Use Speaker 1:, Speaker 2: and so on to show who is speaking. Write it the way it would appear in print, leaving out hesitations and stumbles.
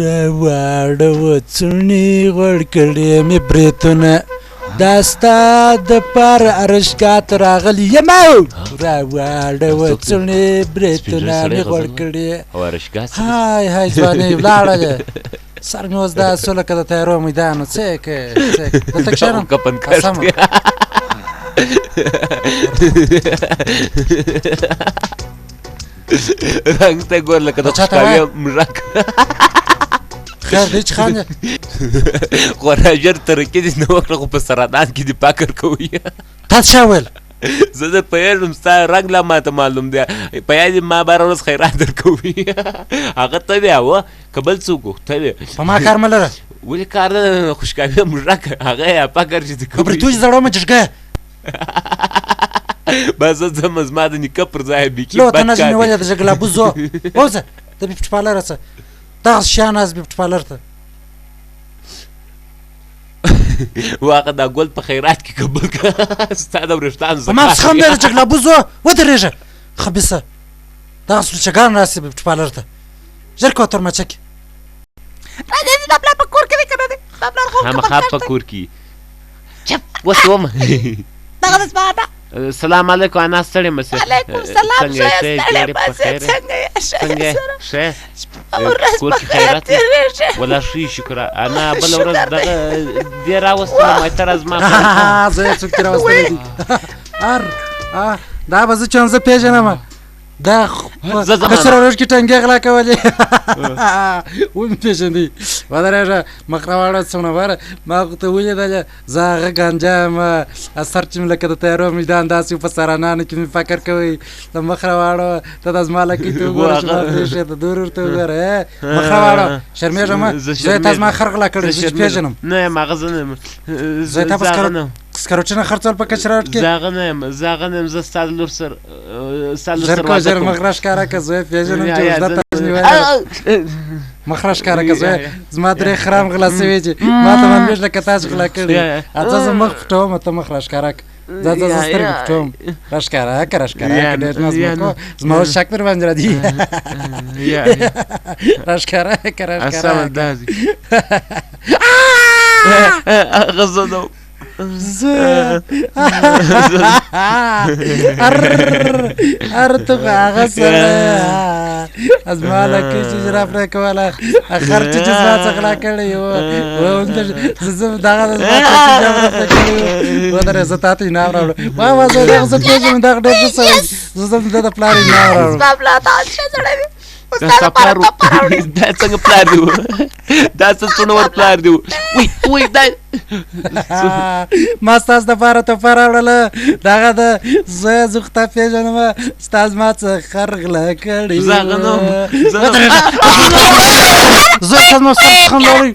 Speaker 1: راواړه وڅڼې غوړ کړې مې برېتونه دا ستا دپاره ارشګات راغلی یم راواړه وڅڼې برېتونه مې غوړ کړې های های ځوانې ولاړه سر مې اوس داسې شو لکه د تیارو میدان و څه یې کوې دلته کښېنم قسم
Speaker 2: رنګ ته ګور لکه د خوشحالۍ رنګ
Speaker 1: خیر دی چې خاندې
Speaker 2: خورا ژر ترقي دې نه وکړه خو په سرطان کې دې فکر کوي
Speaker 1: تا څه چا ویل
Speaker 2: زه در پوهېږم ستا رنګ لا ماته معلوم دی په یاد ما باره ورځ خیرات درکوي هغه ته دی اوه که بل څوک و ته دی
Speaker 1: په ما کار مه لره
Speaker 2: ولې کار نه خوشکاوي موږک هغه یې فکر چې دې کوي
Speaker 1: بریتوج زړه مه جشګه
Speaker 2: بس زه ځم زما د نیکه پر ځای بیکي
Speaker 1: لو ته نظم نیولې د ژګلابوز زو ووځه د بیفټ پالر څه دغه شیان از بیفټ پالر ته
Speaker 2: واقع دا ګل په خیرات کې قبول کړه ستا د وریښتانو
Speaker 1: په ما څخه هم دی د ژګلابوز زو ودرېږه خبیثه دغه سلوچهګان راسي بیفټ پالر ته ژر کوه تر مچکې
Speaker 3: راځه دا پلار په کور کې دی که نه دی دا پلار خو
Speaker 2: خامخا په کور کې چپ اوس ومه
Speaker 3: دغه د زما ده
Speaker 2: سلام علیکم انا ستړې مه سې
Speaker 3: وعلیکم سلام ښه یې ستړې مه سې څنګه یې
Speaker 2: څنګه ښه
Speaker 3: ورځ
Speaker 2: کور
Speaker 3: په
Speaker 2: کې
Speaker 3: خیر
Speaker 2: خیرات
Speaker 3: تېرېږي
Speaker 2: ولا ښه شکر انا بله ورځ دغه دې راوستلم اتره زما
Speaker 1: زه یې څوک دې راوستلی دي دا به زه چې زه پېژنم دا کشر ورځ کې ټنګې غلا کولې ومې پېژندی ودرېږه مخ راواړه څونه باره ما خو ته ولیدله زه هغه ګانجه یم سر چې مې لکه د تیارو میدان داسې په سرانانو کې مې فکر کوئ د مخ راواړه ته د زما لکې ته وګوره چې ما پېښې د دور ورته وګوره مخ راواړه شرمېږه مه زه یې تا زما خر غلا کړی زه چې پېژنم
Speaker 2: نه یم هغه زه نه یم
Speaker 1: زه یې تا په سکروټونه خرڅول په کچراټ کې
Speaker 2: زه هغه نه یم زه ستا د لور سره
Speaker 1: ژر کوه ژر مخ راښکاره که زه یې پېژنم چې اوږده تاج نیولی مخ راښکاره که زه زما درې خرام غلا سوي چې ما ته منبېږ لکه تا چې غلا کړي ځه زه مخ پټوم ته مخ راښکاره که ځه زه سترګې پټوم راښکاره که راښکاره که ډېر ناز مه کوه زما اوس شک در باندې راځي راښکاره که راښکاره
Speaker 2: هغه زه نه
Speaker 1: ته خو هغه سره زما لکې چې را پرې کوله خر چې زما څخه غلا کړی و زه دغه زما چې را پرې کړی و ودرې زه تا ته انعام راوړم واه زه دغه زه پېژنم دغه ډېر ښه سړی زه ځم د ده پلار انعام راوړم
Speaker 3: زما پلار دغه ښه سړی دی
Speaker 2: دا څنګه پلار دی دا څه څوڼور پلار دی وی دا
Speaker 1: ما ستاسو دپاره تحفه راوړله دغه ده زه خو تا پېژنم ستا زما څخه خر غلا کړی
Speaker 2: زه هغه نه وم
Speaker 1: زه ستا زما سر خندوئ